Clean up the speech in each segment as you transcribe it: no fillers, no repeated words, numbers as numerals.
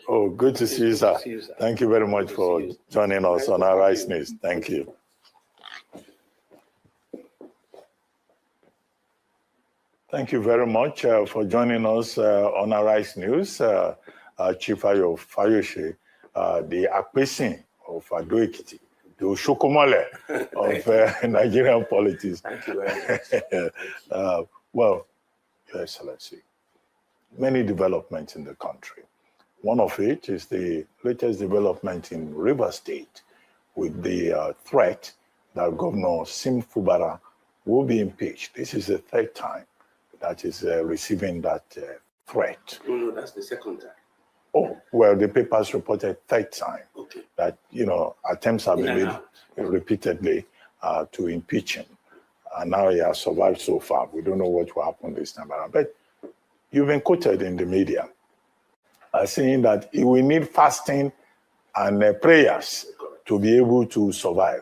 Oh, good to see you, sir. Thank you very much for joining us on our Rice News. Thank you. Thank you very much for joining us on our Rice News. Chief Ayo Fayose, the Akpesin of Ekiti, the Oshokomole of Nigerian politics. Thank you very much. Well, Your Excellency, many developments in the country. One of it is the latest development in Rivers State with the threat that Governor Sim Fubara will be impeached. This is the third time that is receiving that threat. No, that's the second time. Oh, well, the papers reported third time that, attempts have been made repeatedly to impeach him. And now he has survived so far. We don't know what will happen this time around. But you've been quoted in the media saying that he will need fasting and prayers to be able to survive.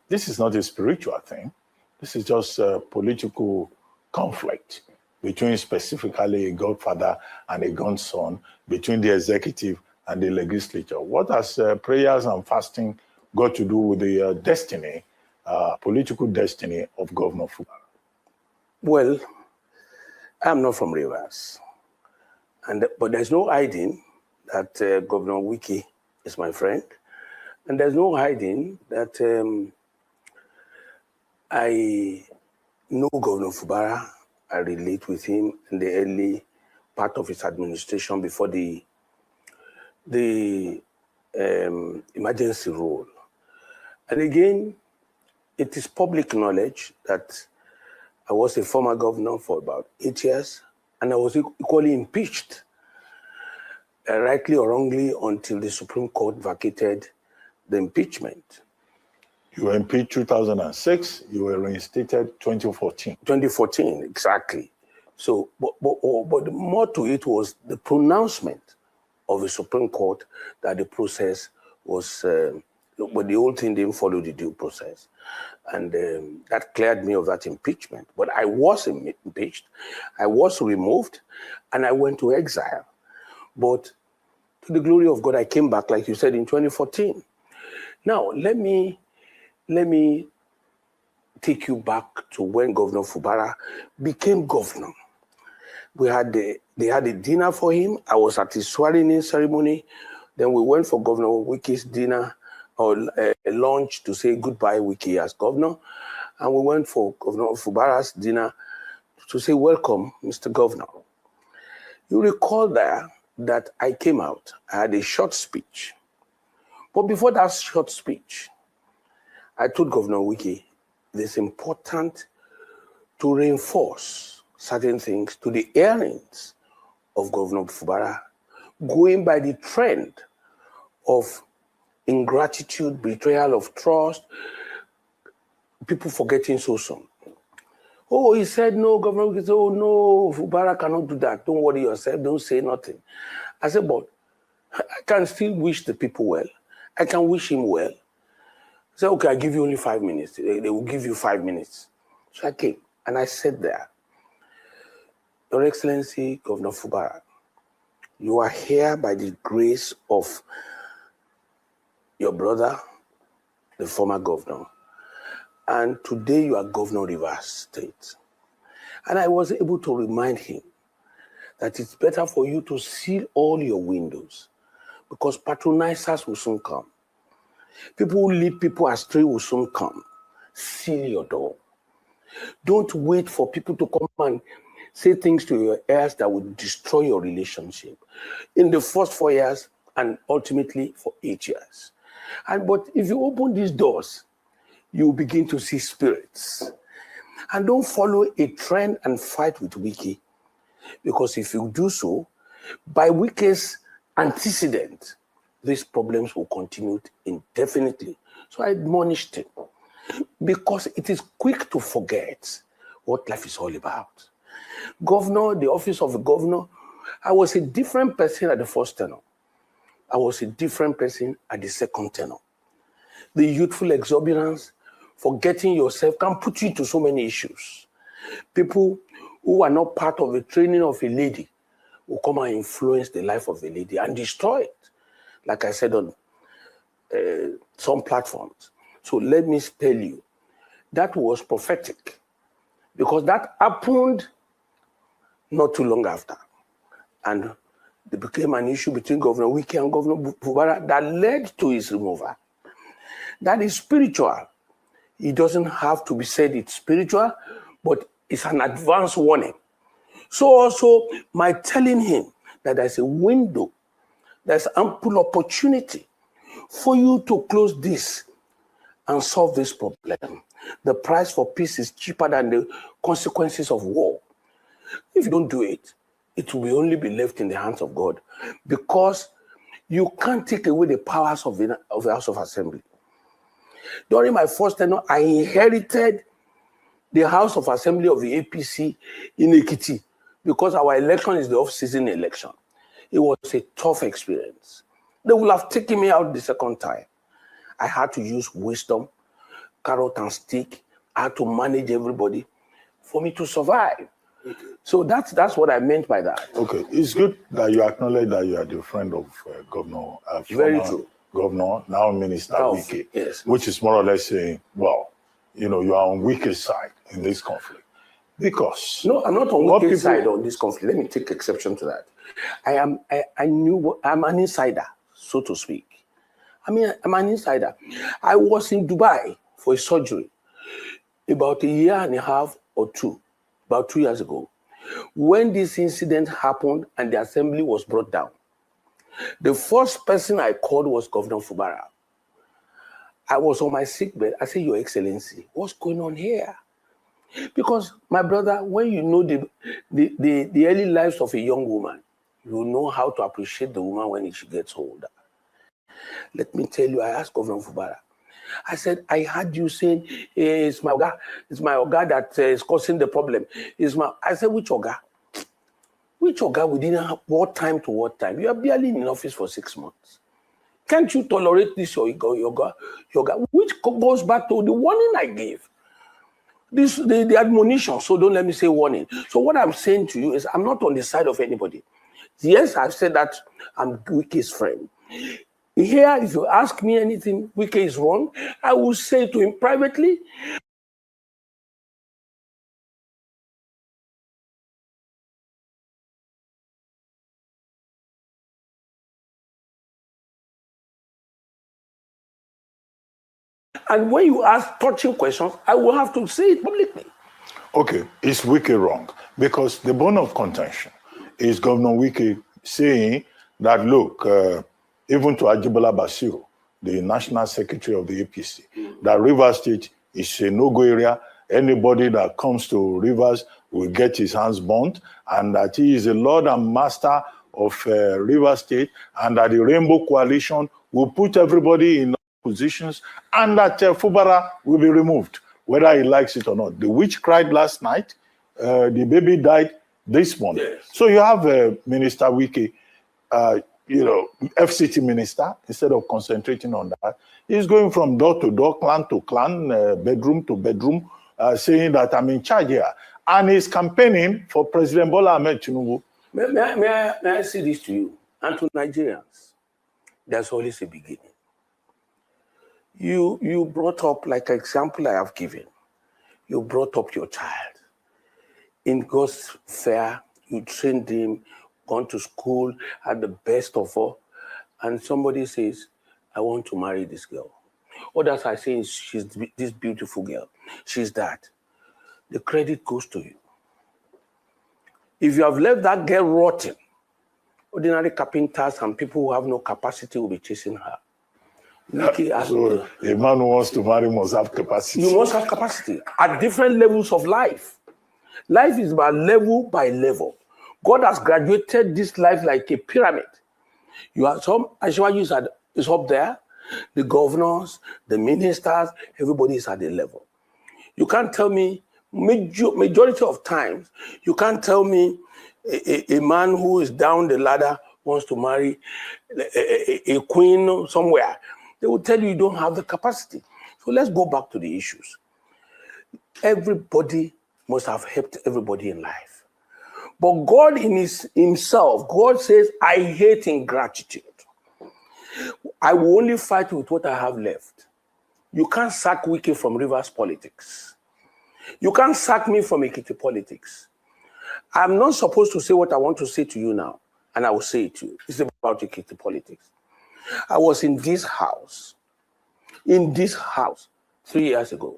This is not a spiritual thing. This is just a political conflict between specifically a godfather and a godson, between the executive and the legislature. What has prayers and fasting got to do with the destiny, political destiny of Governor Fubara? Well, I'm not from Rivers. But there's no hiding that Governor Wike is my friend. And there's no hiding that I know Governor Fubara. I relate with him in the early part of his administration before the emergency rule. And again, it is public knowledge that I was a former governor for about 8 years, and I was equally impeached, rightly or wrongly, until the Supreme Court vacated the impeachment. You were impeached 2006, you were reinstated 2014. 2014, exactly. So, but more to it was the pronouncement of the Supreme Court that the process was, but the whole thing didn't follow the due process. And that cleared me of that impeachment. But I was impeached, I was removed, and I went to exile. But to the glory of God, I came back, like you said, in 2014. Now, let me take you back to when Governor Fubara became governor. They had a dinner for him. I was at his swearing-in ceremony. Then we went for Governor Wike's dinner or a lunch to say goodbye, Wike, as governor. And we went for Governor Fubara's dinner to say, welcome, Mr. Governor. You recall there that I came out. I had a short speech. But before that short speech, I told Governor Wike it is important to reinforce certain things to the hearings of Governor Fubara, going by the trend of ingratitude, betrayal of trust, people forgetting so soon. Oh, he said no, Governor Wike said, oh no, Fubara cannot do that. Don't worry yourself, don't say nothing. I said, but I can still wish the people well. I can wish him well. I said, okay, I'll give you only 5 minutes. They will give you 5 minutes. So I came and I said there, Your Excellency, Governor Fubara, you are here by the grace of your brother, the former governor, and today you are Governor of Rivers State. And I was able to remind him that it's better for you to seal all your windows because patronizers will soon come. People who lead people astray will soon come. Seal your door. Don't wait for people to come and say things to your ears that will destroy your relationship in the first 4 years and ultimately for 8 years. But if you open these doors, you begin to see spirits. And don't follow a trend and fight with Wike, because if you do so, by Wike's antecedent, these problems will continue indefinitely. So I admonished him, because it is quick to forget what life is all about. Governor, the office of a governor, I was a different person at the first tenure. I was a different person at the second tenure. The youthful exuberance, forgetting yourself, can put you into so many issues. People who are not part of the training of a lady will come and influence the life of the lady and destroy it, like I said on some platforms. So let me tell you, that was prophetic, because that happened not too long after. And it became an issue between Governor Wike and Governor Fubara that led to his removal. That is spiritual. It doesn't have to be said it's spiritual, but it's an advance warning. So also, my telling him that there's a window, there's ample opportunity for you to close this and solve this problem. The price for peace is cheaper than the consequences of war. If you don't do it, it will only be left in the hands of God, because you can't take away the powers of the House of Assembly. During my first tenure, I inherited the House of Assembly of the APC in Ekiti, because our election is the off-season election. It was a tough experience. They would have taken me out the second time. I had to use wisdom, carrot and stick. I had to manage everybody for me to survive. Okay. So that's what I meant by that. Okay, it's good that you acknowledge that you are the friend of Governor. Very true. Governor, now Minister Wike, yes. Which is more or less saying, well, you are on Wike's side in this conflict. Because no, I'm not on Wike's side on this conflict. Let me take exception to that. I'm an insider, so to speak. I'm an insider. I was in Dubai for a surgery about a year and a half or two, about 2 years ago, when this incident happened and the assembly was brought down. The first person I called was Governor Fubara. I was on my sickbed. I said, Your Excellency, what's going on here? Because, my brother, when you know the early lives of a young woman, you know how to appreciate the woman when she gets older. Let me tell you, I asked Governor Fubara. I said, I heard you saying, it's my Oga that is causing the problem. I said, which Oga? Which Oga? We didn't have what time to what time? You are barely in office for 6 months. Can't you tolerate this, your Oga? Which goes back to the warning I gave. The admonition, so don't let me say warning. So what I'm saying to you is I'm not on the side of anybody. Yes, I've said that I'm Wike's friend. Here, if you ask me anything Wike is wrong, I will say to him privately. And when you ask touching questions, I will have to say it publicly. Okay, is Wike wrong? Because the bone of contention is Governor Wike saying that, look, even to Ajibola Basiru, the National Secretary of the APC, that Rivers State is a no-go area. Anybody that comes to Rivers will get his hands burnt, and that he is the Lord and Master of Rivers State, and that the Rainbow Coalition will put everybody in positions, and that Fubara will be removed, whether he likes it or not. The witch cried last night. The baby died this morning. Yes. So you have Minister Wike, FCT minister, instead of concentrating on that, he's going from door to door, clan to clan, bedroom to bedroom, saying that I'm in charge here. And he's campaigning for President Bola Ahmed Tinubu. May I say this to you and to Nigerians? There's always a beginning. You brought up, like an example I have given, you brought up your child. In God's fair, you trained him, gone to school, had the best of all, and somebody says, I want to marry this girl. Others are saying, she's this beautiful girl. She's that. The credit goes to you. If you have left that girl rotting, ordinary carpenters and people who have no capacity will be chasing her. So a man who wants to marry must have capacity. You must have capacity at different levels of life. Life is by level by level. God has graduated this life like a pyramid. You have some, Ashwa is up there, the governors, the ministers, everybody is at the level. You can't tell me, majority of times, you can't tell me a man who is down the ladder wants to marry a queen somewhere. They will tell you don't have the capacity. So let's go back to the issues. Everybody must have helped everybody in life. But God in himself, God says, I hate ingratitude. I will only fight with what I have left. You can't sack Wike from Rivers politics. You can't sack me from Ekiti politics. I'm not supposed to say what I want to say to you now, and I will say it to you. It's about Ekiti politics. I was in this house 3 years ago.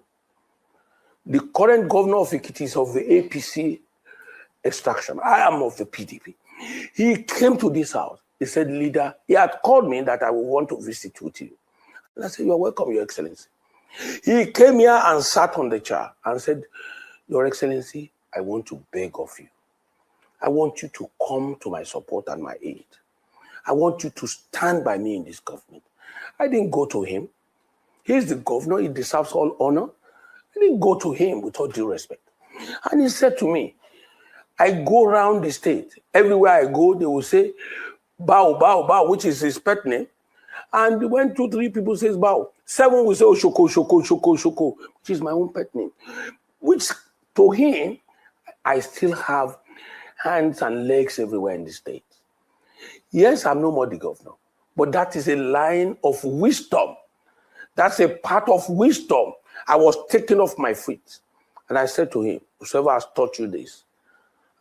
The current governor of Ekiti is of the APC extraction. I am of the PDP. He came to this house. He said, leader, he had called me that I would want to visit with you. And I said, you are welcome, Your Excellency. He came here and sat on the chair and said, Your Excellency, I want to beg of you. I want you to come to my support and my aid. I want you to stand by me in this government. I didn't go to him. He's the governor. He deserves all honor. I didn't go to him with all due respect. And he said to me, I go around the state. Everywhere I go, they will say, bow, bow, bow, which is his pet name. And when 2, 3 people say bow, 7 will say, oh, Shoko, Shoko, Shoko, Shoko, which is my own pet name. Which to him, I still have hands and legs everywhere in the state. Yes, I'm no more the governor, but that is a line of wisdom. That's a part of wisdom. I was taken off my feet. And I said to him, whoever has taught you this,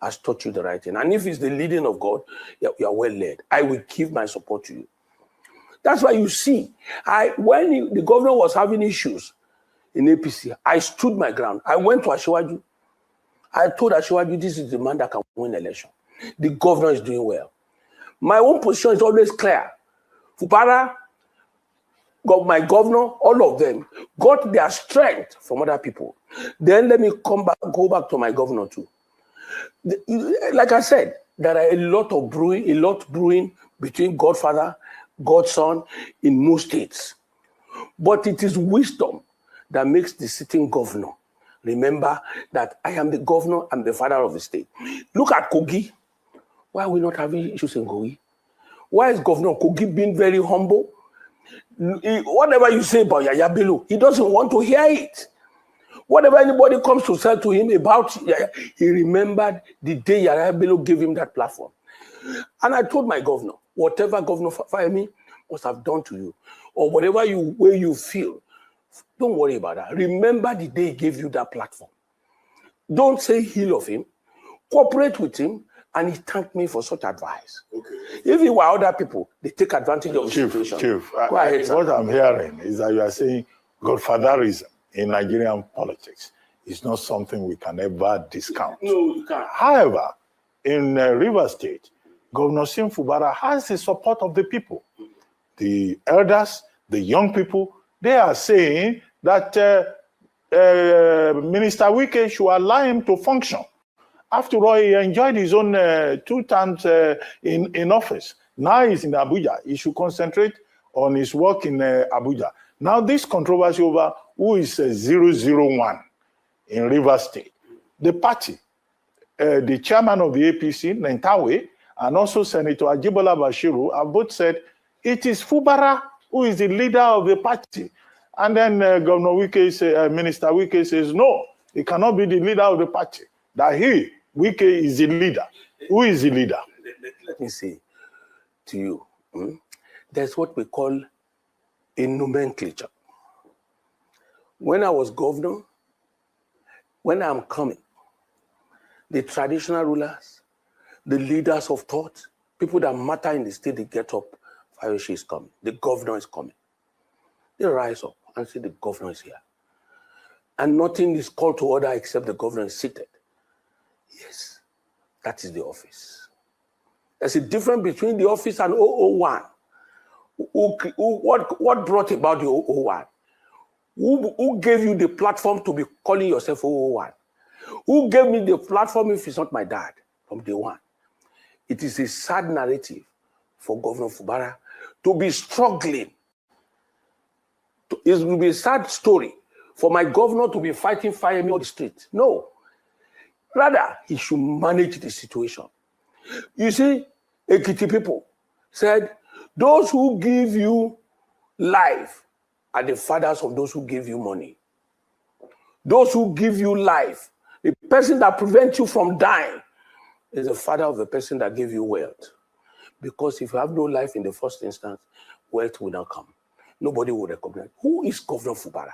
has taught you the right thing. And if it's the leading of God, you are well led. I will give my support to you. That's why you see, when the governor was having issues in APC, I stood my ground. I went to Asiwaju. I told Asiwaju, this is the man that can win the election. The governor is doing well. My own position is always clear. Fubara, my governor, all of them got their strength from other people. Then let me go back to my governor too. Like I said, there are a lot brewing between Godfather, Godson in most states. But it is wisdom that makes the sitting governor remember that I am the governor, I'm the father of the state. Look at Kogi. Why are we not having issues in Kogi? Why is Governor Kogi being very humble? Whatever you say about Yaya Bello, he doesn't want to hear it. Whatever anybody comes to say to him about Yaya, he remembered the day Yaya Bello gave him that platform. And I told my governor, whatever Governor Fayemi must have done to you, or whatever way you feel, don't worry about that. Remember the day he gave you that platform. Don't say ill of him. Cooperate with him. And he thanked me for such advice. Okay. If it were other people, they take advantage of the situation. Chief, go ahead, what I'm hearing is that you are saying Godfatherism in Nigerian politics is not something we can ever discount. No, you can't. However, in Rivers State, Governor Sim Fubara has the support of the people. The elders, the young people, they are saying that Minister Wike should allow him to function. After all, he enjoyed his own 2 terms in office. Now he's in Abuja. He should concentrate on his work in Abuja. Now this controversy over who is 001 in Rivers State. The party, the chairman of the APC, Nentawe, and also Senator Ajibola Bashiru have both said it is Fubara who is the leader of the party. And then Governor Wike, Minister Wike says, no, he cannot be the leader of the party. That Wike is the leader. Who is the leader? Let me say to you, there's what we call a nomenclature. When I was governor, when I'm coming, the traditional rulers, the leaders of thought, people that matter in the state, they get up, Fayose is coming, the governor is coming. They rise up and say the governor is here. And nothing is called to order except the governor is seated. Yes, that is the office. There's a difference between the office and 001. What brought about the 001? Who gave you the platform to be calling yourself 001? Who gave me the platform if it's not my dad from day one? It is a sad narrative for Governor Fubara to be struggling. It will be a sad story for my governor to be fighting fire on the street. No. Rather, he should manage the situation. You see, Ekiti people said, those who give you life are the fathers of those who give you money. Those who give you life, the person that prevents you from dying is the father of the person that gave you wealth. Because if you have no life in the first instance, wealth will not come. Nobody will recognize. Who is Governor Fubara?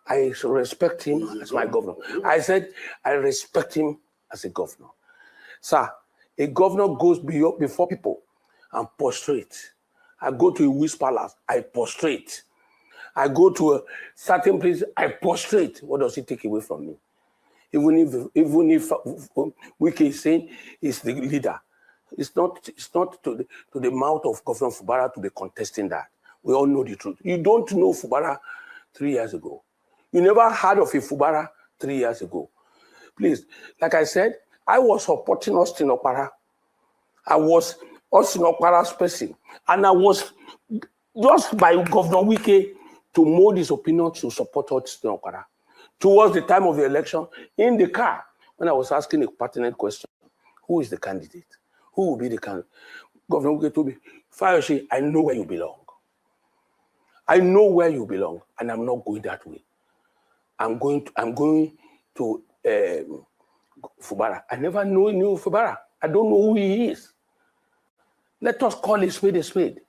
I respect him as my governor. I said, I respect him as a governor. Sir, a governor goes before people and prostrate. I go to a wish palace, I prostrate. I go to a certain place, I prostrate. What does he take away from me? Even if Wike is saying he's the leader, it's not to the mouth of Governor Fubara to be contesting that. We all know the truth. You don't know Fubara 3 years ago. You never heard of a Fubara 3 years ago. Please, like I said, I was supporting Austin Okpara. I was Austin Okpara's person. And I was just by Governor Wike to mold his opinion to support Austin Okpara. Towards the time of the election, in the car, when I was asking a pertinent question, who is the candidate? Who will be the candidate? Governor Wike told me, Fayose, I know where you belong. I know where you belong, and I'm not going that way. I'm going to Fubara. I never knew Fubara. I don't know who he is. Let us call a spade a spade.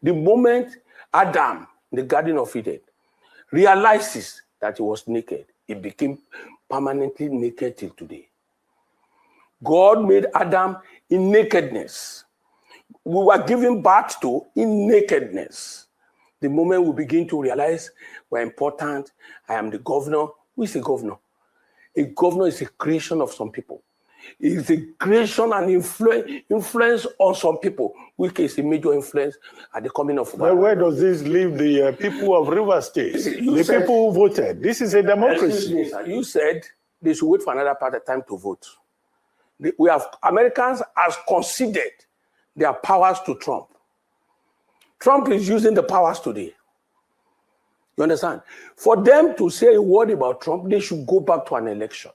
The moment Adam, in the Garden of Eden, realizes that he was naked, he became permanently naked till today. God made Adam in nakedness. We were given birth to in nakedness. The moment we begin to realize we're important, I am the governor. Who is a governor? A governor is a creation of some people. It is a creation and influence on some people, which is a major influence at the coming of. Well, where does this leave the people of River State? The people who voted. This is a democracy. Me, sir, you said they should wait for another part of time to vote. Americans have conceded their powers to Trump. Trump is using the powers today. You understand? For them to say a word about Trump, they should go back to an election.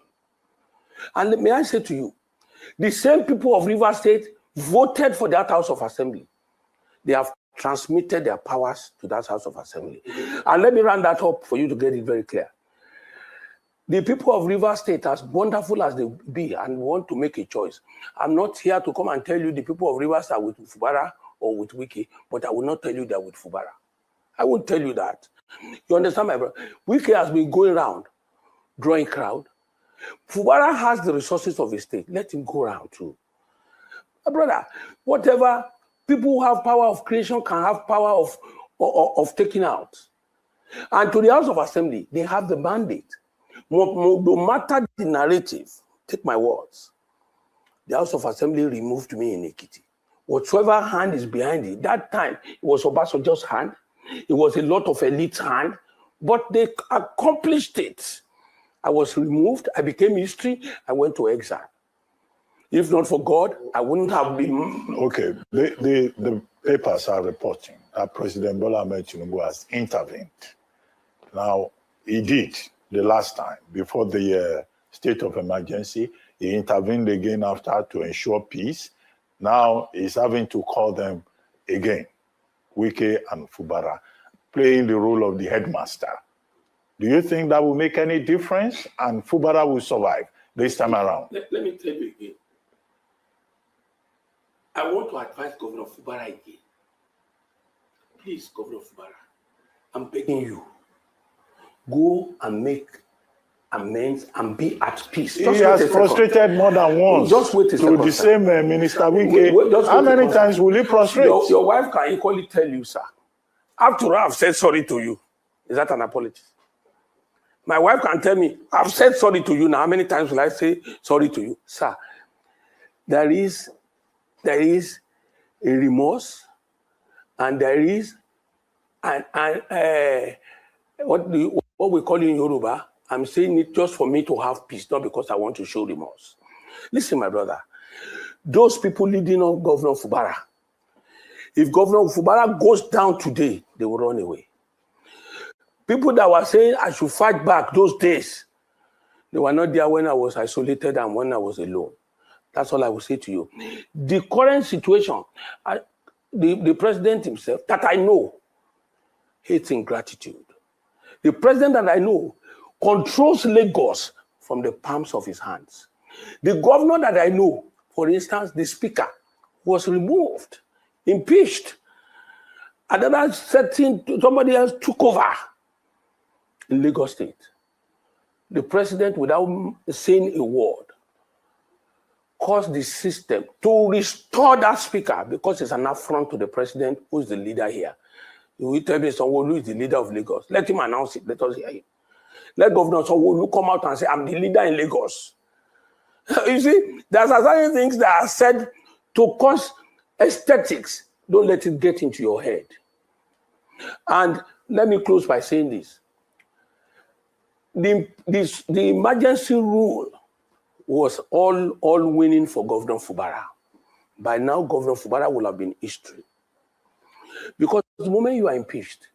And may I say to you, the same people of River State voted for that House of Assembly. They have transmitted their powers to that House of Assembly. And let me round that up for you to get it very clear. The people of River State, as wonderful as they be and want to make a choice, I'm not here to come and tell you the people of River State are with Fubara or with Wike, but I will not tell you they're with Fubara. I won't tell you that. You understand, my brother? Wike has been going around, drawing crowd. Fubara has the resources of a state. Let him go around too. My brother, whatever people who have power of creation can have power of taking out. And to the House of Assembly, they have the mandate. No matter the narrative, take my words. The House of Assembly removed me in Ekiti. Whatsoever hand is behind it, that time it was Obasanjo's hand. It was a lot of elite's hand, but they accomplished it. I was removed. I became history. I went to exile. If not for God, I wouldn't have been. Okay, the papers are reporting that President Bola Ahmed Tinubu has intervened. Now, he did the last time before the state of emergency. He intervened again after to ensure peace. Now he's having to call them again, Wike and Fubara, playing the role of the headmaster. Do you think that will make any difference and Fubara will survive this time around? Let me tell you again. I want to advise Governor Fubara again. Please, Governor Fubara, I'm begging you, go and make amends and be at peace. He has frustrated more than once. Just wait a second. To the same Minister Wike. How many times will he frustrate? Your wife can equally tell you, sir. After all, I've said sorry to you. Is that an apology? My wife can tell me, I've said sorry to you now. How many times will I say sorry to you? Sir, there is a remorse and there is what we call in Yoruba, I'm saying it just for me to have peace, not because I want to show remorse. Listen, my brother, those people leading on Governor Fubara, if Governor Fubara goes down today, they will run away. People that were saying I should fight back those days, they were not there when I was isolated and when I was alone. That's all I will say to you. The current situation, the president himself, that I know, hates ingratitude. The president that I know controls Lagos from the palms of his hands. The governor that I know, for instance, the speaker, was removed, impeached. Another setting, somebody else took over in Lagos State. The president, without saying a word, caused the system to restore that speaker because it's an affront to the president who is the leader here. You will tell me someone who is the leader of Lagos. Let him announce it. Let us hear him. Let Governor Sanwo-Olu come out and say, I'm the leader in Lagos. You see, there's certain things that are said to cause aesthetics. Don't let it get into your head. And let me close by saying this. The emergency rule was all winning for Governor Fubara. By now, Governor Fubara will have been history. Because the moment you are impeached,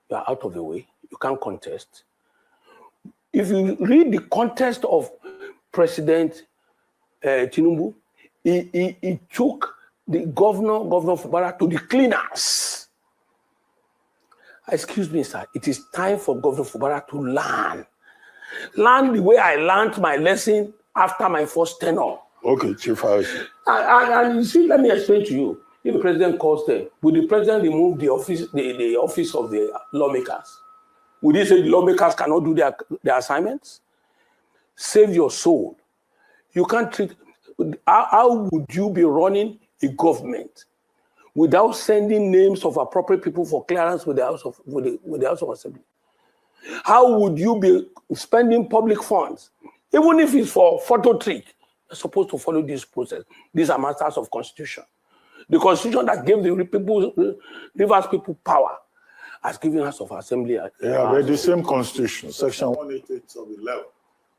you are out of the way. You can't contest. If you read the context of President Tinubu, he took the Governor Fubara to the cleaners. Excuse me, sir. It is time for Governor Fubara to learn. Learn the way I learned my lesson after my first tenure. Okay, Chief Fayose. And you see, let me explain to you. If the president calls them, will the president remove the office of the lawmakers? Would he say the lawmakers cannot do their assignments? Save your soul. You can't treat. How would you be running a government without sending names of appropriate people for clearance with the House of Assembly? How would you be spending public funds, even if it's for photo trick? You're supposed to follow this process. These are masters of constitution. The constitution that gave the Rivers people power has given House of Assembly. Yeah, but the same constitution, section 188 of 11,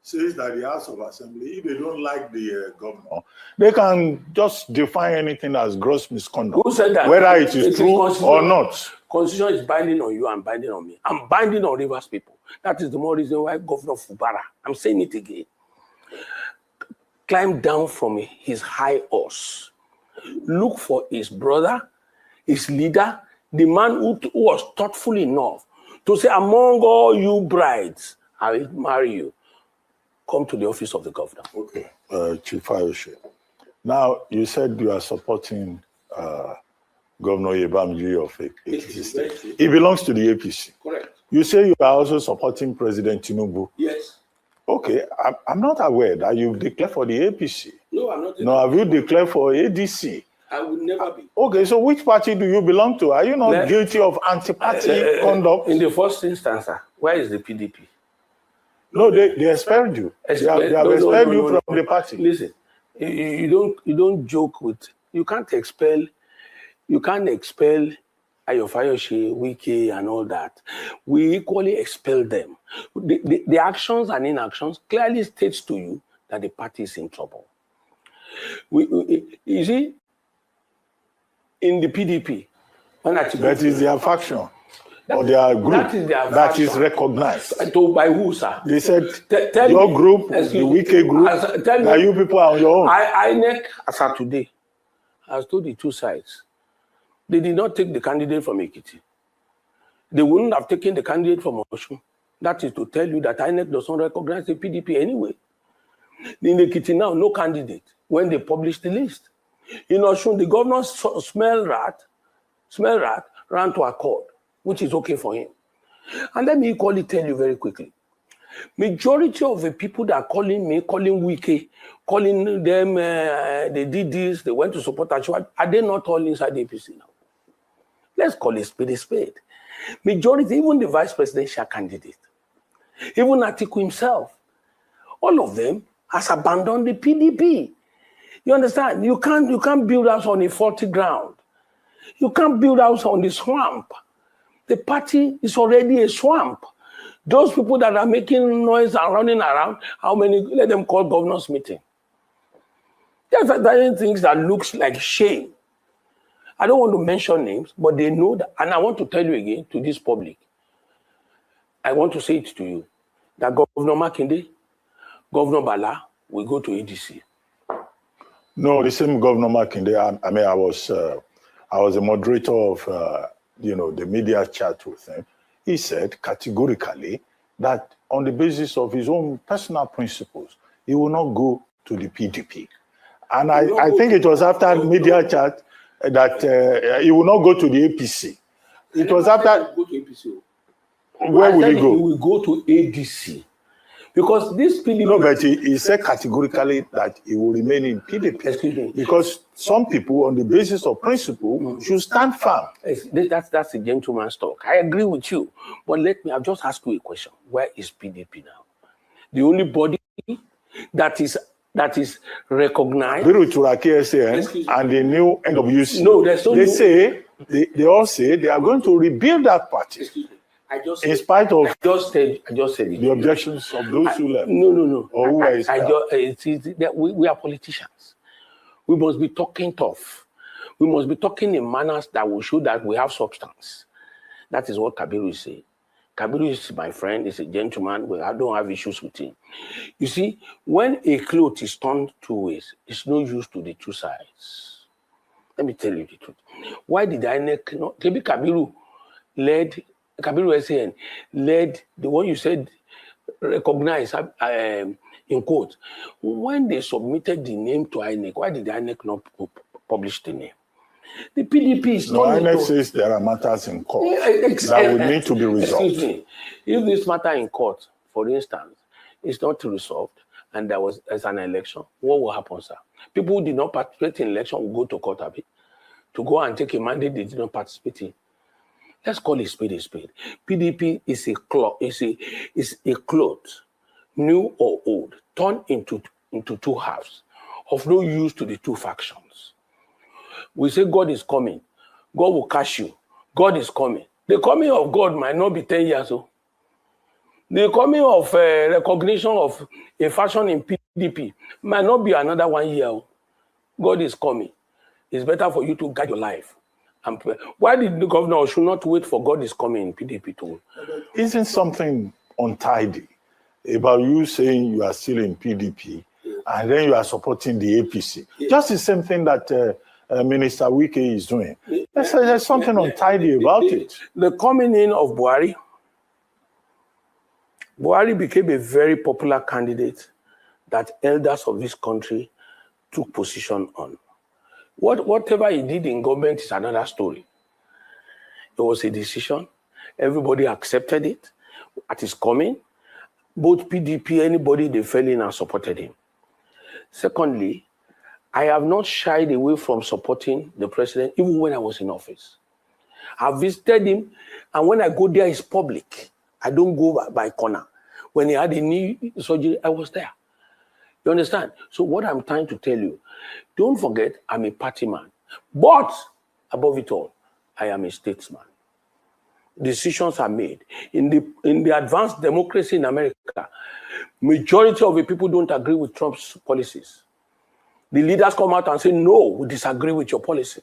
says that the House of Assembly, if they don't like the governor, they can just define anything as gross misconduct. Who said that? Whether it is true or not. Constitution is binding on you and binding on me. I'm binding on Rivers people. That is the more reason why Governor Fubara, I'm saying it again, climbed down from his high horse, look for his brother, his leader, the man who was thoughtful enough to say, among all you brides, I will marry you. Come to the office of the governor. Okay, Chief Fayose. Now, you said you are supporting Governor Yebamji of Ekiti State. He belongs to the APC. Correct. You say you are also supporting President Tinubu. Yes. Okay, I'm not aware that you've declared for the APC. No, I'm not. No, have you declared for ADC? I will never be. Okay, so which party do you belong to? Are you not guilty of anti-party conduct? In the first instance, where is the PDP? No, they expelled you. They have expelled you from the party. Listen, you don't joke with. You can't expel Ayo Fayose, Wike, and all that. We equally expel them. The actions and inactions clearly states to you that the party is in trouble. You see, in the PDP, that is their faction. Or their group that is recognized. By who, sir? They said your group, the Wike group, that you people are on your own. INEC, as of today, has told the two sides. They did not take the candidate from Ekiti. They wouldn't have taken the candidate from Osun. That is to tell you that INEC does not recognize the PDP anyway. In Ekiti now, no candidate when they published the list. In Osun, the governor smell rat, ran to accord, which is okay for him. And let me equally tell you very quickly. Majority of the people that are calling me, calling Wike, calling them, they did this, they went to support Achua, are they not all inside the APC now? Let's call it spade a spade. Majority, even the vice presidential candidate, even Atiku himself, all of them has abandoned the PDP. You understand? You can't build house on a faulty ground. You can't build house on the swamp. The party is already a swamp. Those people that are making noise and running around, how many, let them call governors meeting. There's certain things that looks like shame. I don't want to mention names, but they know that, and I want to tell you again to this public, I want to say it to you, that Governor Makinde, Governor Bala will go to ADC. No, the same Governor Makinde, I was a moderator of, the media chat with him. He said categorically that on the basis of his own personal principles, he will not go to the PDP. And I think it was after media chat that he will not go to the APC. It was after. Go to APC. Where will he go? He will go to ADC. Because this PDP... No, but he said categorically that he will remain in PDP. Excuse me. Because some people, on the basis of principle, should stand firm. That's a gentleman's talk. I agree with you. But I'll just ask you a question. Where is PDP now? The only body that is recognized... and the new NWC. No, there's no... They all say they are going to rebuild that party. Excuse me. In spite of I just said it. The objections of those who left. No. Or who we are politicians. We must be talking tough. We must be talking in manners that will show that we have substance. That is what Kabiru is saying. Kabiru is my friend, he's a gentleman, I don't have issues with him. You see, when a cloth is turned two ways, it's no use to the two sides. Let me tell you the truth. Why did INEC not? Maybe Kabiru SAN led the one you said recognized in quote. When they submitted the name to INEC, why did INEC not publish the name? The PDP is not... No, INEC says there are matters in court that would need to be resolved. Excuse me. If this matter in court, for instance, is not resolved and there's an election, what will happen, sir? People who did not participate in election will go to court to go and take a mandate they did not participate in. Let's call a spade a spade. PDP is a cloth, new or old, turned into two halves, of no use to the two factions. We say God is coming. God will catch you. God is coming. The coming of God might not be 10 years old. The coming of recognition of a faction in PDP might not be another 1 year. God is coming. It's better for you to guide your life. Why did the governor should not wait for God is coming in PDP to? Isn't something untidy about you saying you are still in PDP and then you are supporting the APC? Just the same thing that Minister Wike is doing. There's something untidy about it. The coming in of Buhari became a very popular candidate that elders of this country took position on. Whatever he did in government is another story. It was a decision. Everybody accepted it. At his coming, both PDP, anybody, they fell in and supported him. Secondly, I have not shied away from supporting the president, even when I was in office. I visited him, and when I go there, it's public. I don't go by corner. When he had a knee surgery, I was there. You understand? So what I'm trying to tell you, don't forget, I'm a party man. But above it all, I am a statesman. Decisions are made. In the advanced democracy in America, majority of the people don't agree with Trump's policies. The leaders come out and say, no, we disagree with your policy.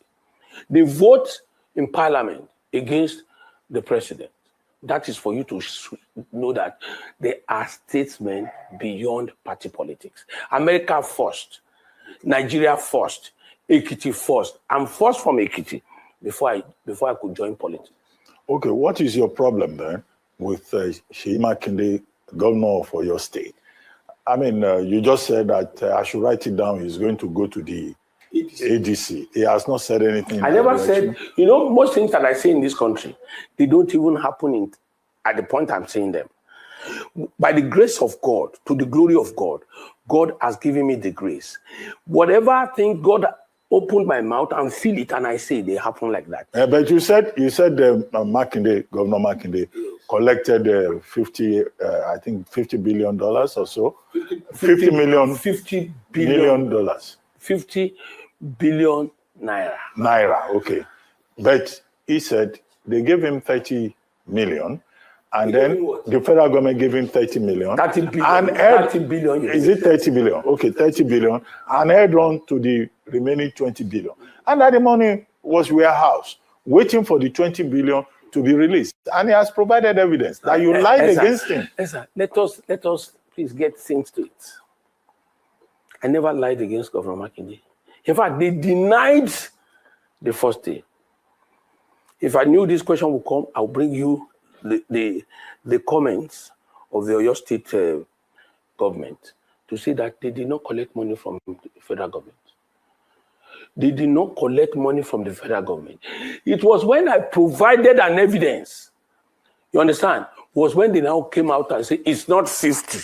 They vote in parliament against the president. That is for you to know that they are statesmen beyond party politics. America first, Nigeria first, Ekiti first. I'm first from Ekiti before I could join politics. Okay, what is your problem then with Seyi Makinde, governor for your state? I mean, you just said that I should write it down. He's going to go to the ADC. He has not said anything. I never said, most things that I say in this country, they don't even happen at the point I'm saying them. By the grace of God, to the glory of God, God has given me the grace. Whatever thing God opened my mouth and feel it, and I say they happen like that. But you said Makinde, Governor Makinde, collected $50 billion or so. $50 billion naira. Naira, okay. But he said they gave him 30 million. And then the federal government gave him 30 million. 30 billion. And 30 billion. Is it 30 billion? Okay, 30 billion. And held on to the remaining 20 billion. And that the money was warehoused, waiting for the 20 billion to be released. And he has provided evidence that you lied against him. Let us please get things to it. I never lied against Governor Makinde. In fact, they denied the first day. If I knew this question would come, I'll bring you the comments of the Oyo State government to say that they did not collect money from the federal government. They did not collect money from the federal government. It was when I provided an evidence, you understand, was when they now came out and said, it's not 50,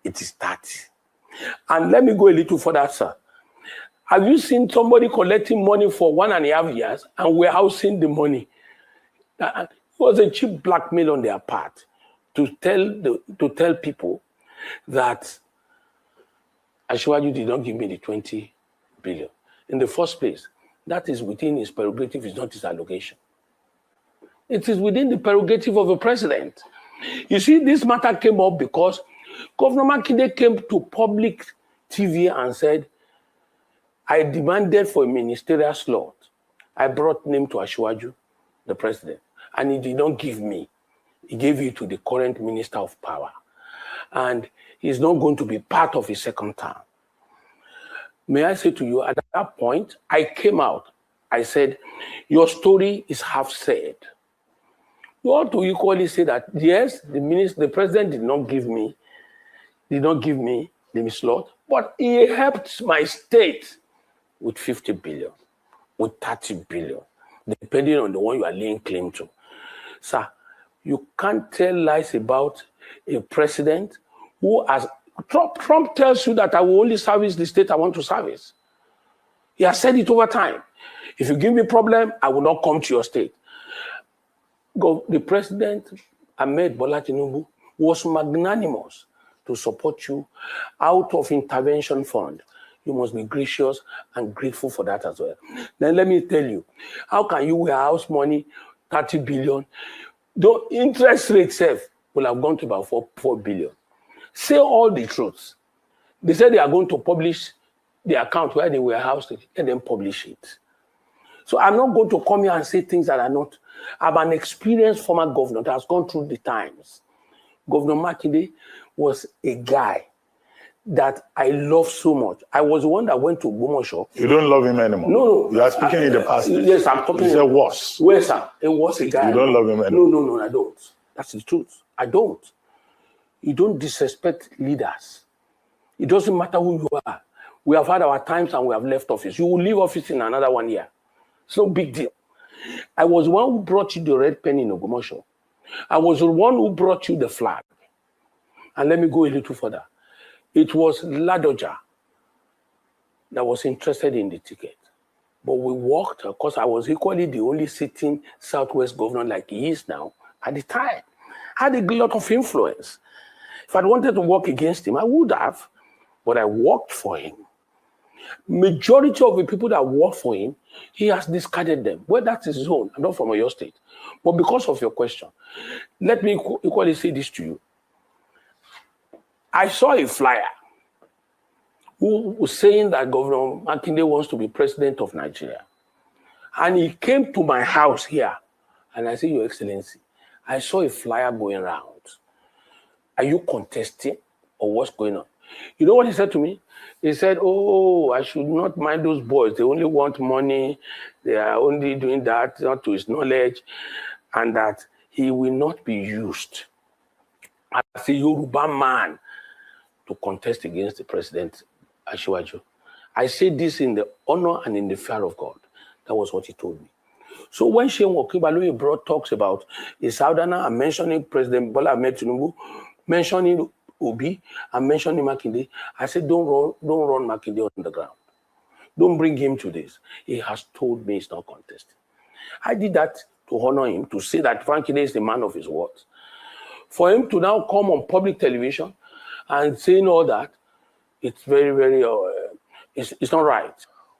it is 30. And let me go a little further, sir. Have you seen somebody collecting money for 1.5 years and warehousing the money? It was a cheap blackmail on their part to tell people that Asiwaju did not give me the 20 billion. In the first place, that is within his prerogative, it's not his allocation. It is within the prerogative of the president. You see, this matter came up because Governor Makinde came to public TV and said, I demanded for a ministerial slot. I brought name to Asiwaju, the president, and he did not give me. He gave it to the current minister of power. And he's not going to be part of his second term. May I say to you, at that point, I came out. I said, your story is half said. You ought to equally say that, yes, the president did not give me the slot, but he helped my state with 50 billion, with 30 billion, depending on the one you are laying claim to. Sir, you can't tell lies about a president who has... Trump tells you that I will only service the state I want to service. He has said it over time. If you give me a problem, I will not come to your state. The president, Ahmed Bola Tinubu, was magnanimous to support you out of intervention fund. You must be gracious and grateful for that as well. Then let me tell you, how can you warehouse money, 30 billion? The interest rate itself will have gone to about 4 billion. Say all the truths. They said they are going to publish the account where they warehoused it and then publish it. So I'm not going to come here and say things that are not. I'm an experienced former governor that has gone through the times. Governor Makinde was a guy that I love so much. I was the one that went to Ogbomoso. You don't love him anymore? No. You are speaking in the past. Yes, I'm talking. You said was. Where, sir? It was a guy. You don't love him anymore? No, I don't. That's the truth. I don't. You don't disrespect leaders. It doesn't matter who you are. We have had our times and we have left office. You will leave office in another 1 year. It's no big deal. I was the one who brought you the red pen in Ogbomoso. I was the one who brought you the flag. And let me go a little further. It was Ladoja that was interested in the ticket. But we worked, because I was equally the only sitting Southwest governor like he is now at the time. I had a lot of influence. If I'd wanted to work against him, I would have, but I worked for him. Majority of the people that work for him, he has discarded them. Well, that's his own. I'm not from your state. But because of your question, let me equally say this to you. I saw a flyer who was saying that Governor Makinde wants to be president of Nigeria. And he came to my house here. And I said, Your Excellency, I saw a flyer going around. Are you contesting or what's going on? You know what he said to me? He said, oh, I should not mind those boys. They only want money. They are only doing that, not to his knowledge, and that he will not be used as a Yoruba man to contest against the president, Asiwaju. I say this in the honor and in the fear of God. That was what he told me. So when Sheikh Okibaloye brought talks about a Southerner and mentioning President Bola Ahmed Tinubu, mentioning Obi and mentioning Makinde, I said, don't run Makinde on the ground. Don't bring him to this. He has told me he's not contesting. I did that to honor him, to say that Makinde is the man of his words. For him to now come on public television and saying all that, it's very, very, it's not right.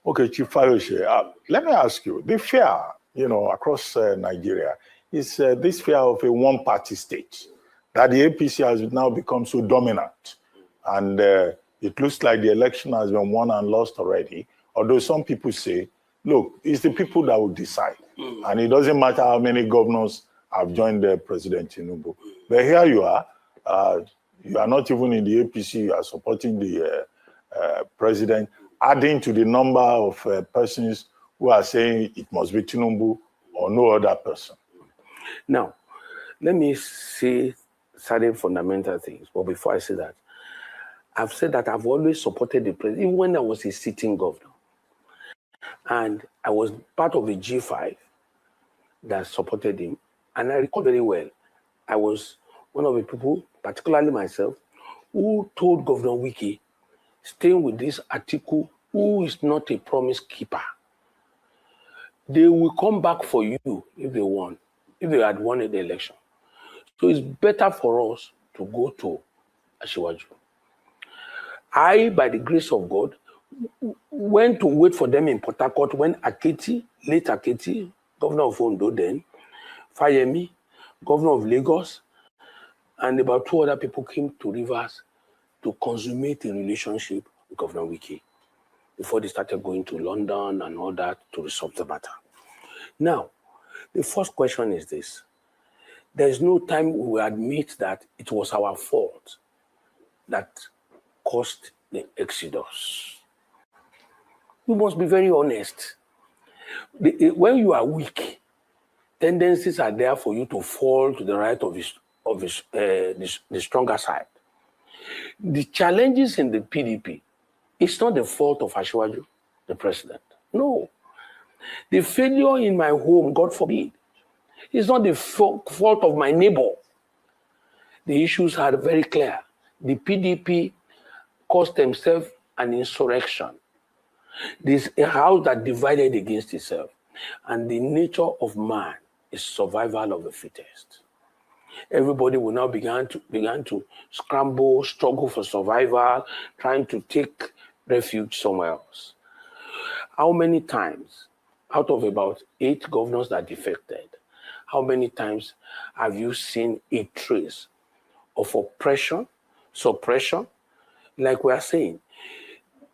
Okay, Chief Fayose, let me ask you, the fear, across Nigeria is this fear of a one-party state, that the APC has now become so dominant. And it looks like the election has been won and lost already. Although some people say, look, it's the people that will decide. And it doesn't matter how many governors have joined President Tinubu. But here you are not even in the APC, you are supporting the president, adding to the number of persons who are saying it must be Tinubu or no other person. Now, let me say certain fundamental things. But before I say that, I've said that I've always supported the president, even when I was a sitting governor. And I was part of the G5 that supported him. And I recall very well, I was one of the people, particularly myself, who told Governor Wike, staying with this article, who is not a promise keeper. They will come back for you if they won, if they had won the election. So it's better for us to go to Asiwaju. I, by the grace of God, went to wait for them in Port Harcourt when Ekiti, late Ekiti, governor of Ondo then, Fayemi, governor of Lagos, and about 2 other people came to Rivers to consummate a relationship with Governor Wike before they started going to London and all that to resolve the matter. Now, the first question is this. There is no time we will admit that it was our fault that caused the exodus. We must be very honest. When you are weak, tendencies are there for you to fall to the right of the stronger side. The challenges in the PDP, it's not the fault of Asiwaju, the president. No. The failure in my home, God forbid, is not the fault of my neighbor. The issues are very clear. The PDP caused themselves an insurrection. This is a house that divided against itself. And the nature of man is survival of the fittest. Everybody will now begin to scramble, struggle for survival, trying to take refuge somewhere else. How many times, out of about 8 governors that defected, how many times have you seen a trace of oppression, suppression? Like we are saying,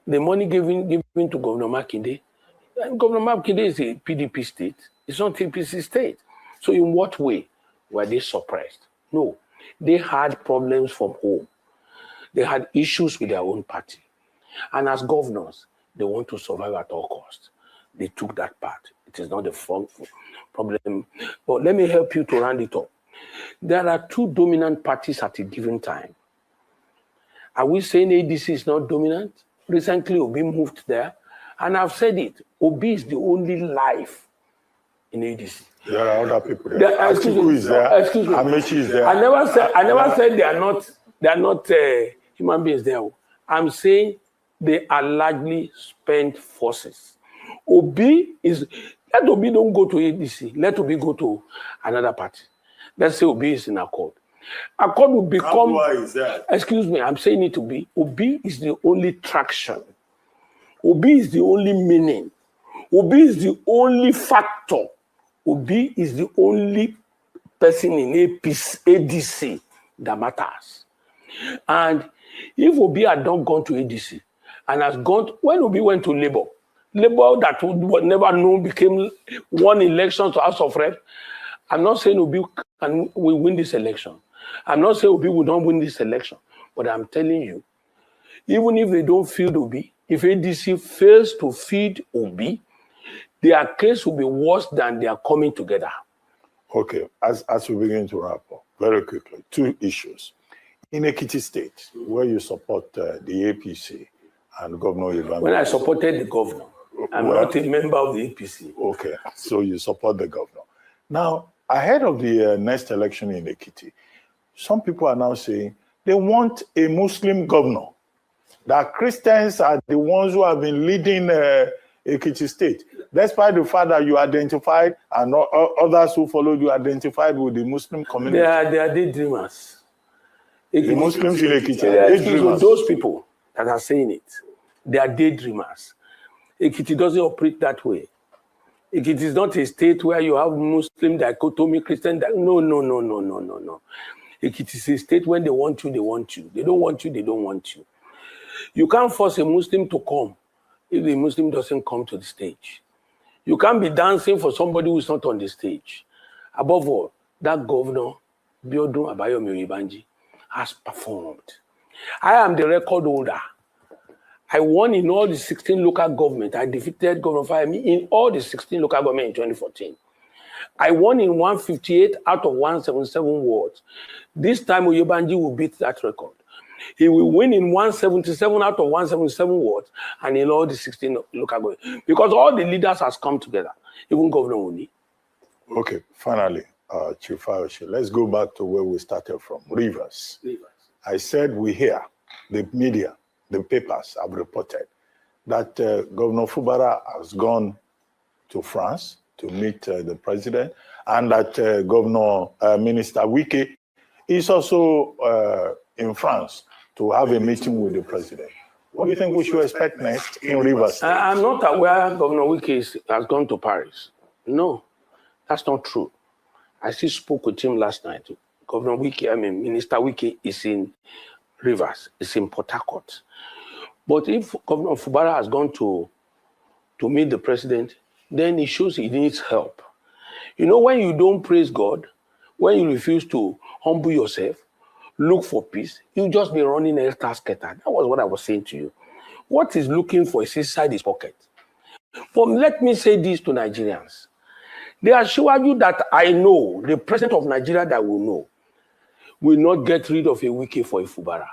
the money given to Governor Makinde, and Governor Makinde is a PDP state. It's not a APC state. So in what way were they suppressed? No, they had problems from home. They had issues with their own party. And as governors, they want to survive at all costs. They took that part. It is not the problem. But let me help you to round it up. There are 2 dominant parties at a given time. Are we saying ADC is not dominant? Recently, Obi moved there. And I've said it, Obi is the only life in ADC. There are other people there. Atiku is there. Excuse me. Amechi is there. I never said they are not human beings there. I'm saying they are largely spent forces. Obi is, let Obi don't go to ADC. Let Obi go to another party. Let's say Obi is in Accord. Accord will become. Why is that? Excuse me, I'm saying it to be. Obi is the only traction. Obi is the only meaning. Obi is the only factor. Obi is the only person in ADC that matters. And if Obi had not gone to ADC and has gone, when Obi went to Labour that would never know became one election to House of Rep, I'm not saying Obi will win this election. I'm not saying Obi will not win this election. But I'm telling you, even if they don't feed Obi, if ADC fails to feed Obi, their case will be worse than they are coming together. Okay, as we begin to wrap up, very quickly, 2 issues. In Ekiti State, where you support the APC and Governor Reuben. When I supported the governor, I'm not a member of the APC. Okay, so you support the governor. Now, ahead of the next election in Ekiti, some people are now saying they want a Muslim governor, that Christians are the ones who have been leading Ekiti State. Despite the fact that you identified and others who followed you identified with the Muslim community. They are daydreamers. The Muslims in Ekiti are daydreamers. Those people that are saying it, they are daydreamers. Ekiti doesn't operate that way. Ekiti is not a state where you have Muslim dichotomy, Christian. No. Ekiti is a state when they want you, they want you. They don't want you, they don't want you. You can't force a Muslim to come if the Muslim doesn't come to the stage. You can't be dancing for somebody who's not on the stage. Above all, that governor, Biodun Abayomi Oyebanji, has performed. I am the record holder. I won in all the 16 local government. I defeated Governor Fayemi in all the 16 local government in 2014. I won in 158 out of 177 wards. This time, Oyebanji will beat that record. He will win in 177 out of 177 wards and in all the 16 local government. Because all the leaders has come together, even Governor Wuni. Okay, finally, Chief Fayose, let's go back to where we started from, Rivers. I said we hear, the media, the papers have reported that Governor Fubara has gone to France to meet the president, and that Minister Wike is also in France to have a meeting with the president. What do you think we should expect next in Rivers State? I'm not aware Governor Wike has gone to Paris. No, that's not true. I still spoke with him last night. Governor Wike, Minister Wike is in Rivers, is in Port Harcourt. But if Governor Fubara has gone to meet the president, then it shows he needs help. You know, when you don't praise God, when you refuse to humble yourself, look for peace, you just be running a scatter. That was what I was saying to you. What he's looking for is inside his pocket. But let me say this to Nigerians. They assure you that I know, the president of Nigeria that will know, will not get rid of a Wike for a Fubara.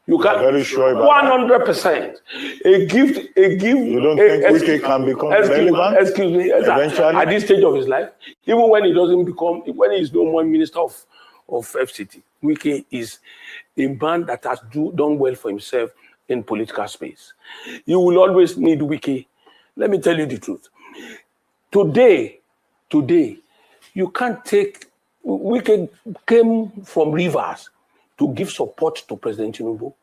You can very sure about 100%. A gift. You don't think Wike can become relevant? Excuse me. Eventually? At this stage of his life, even when he doesn't become, when he is no more minister of FCT, Wike is a man that has done well for himself in political space. You will always need Wike. Let me tell you the truth. Today, you can't take, Wike came from Rivers to give support to President Tinubu.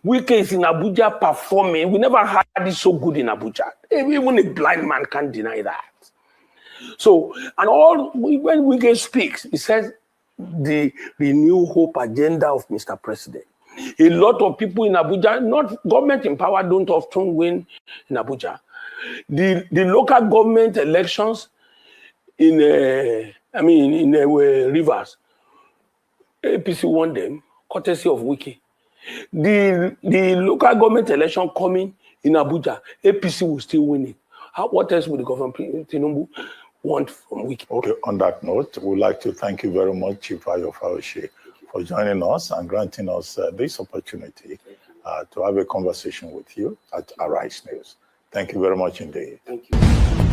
Wike is in Abuja performing. We never had it so good in Abuja. Even a blind man can't deny that. So, and when Wike speaks, he says the Renew Hope agenda of Mr. President. A lot of people in Abuja, not government in power, don't often win in Abuja. The local government elections in Rivers, APC won them, courtesy of Wike. The local government election coming in Abuja, APC will still win it. What else would the government Tinubu want from Wike? Okay, on that note, we'd like to thank you very much, Chief Ayo Fayose, for joining us and granting us this opportunity to have a conversation with you at Arise News. Thank you very much indeed. Thank you.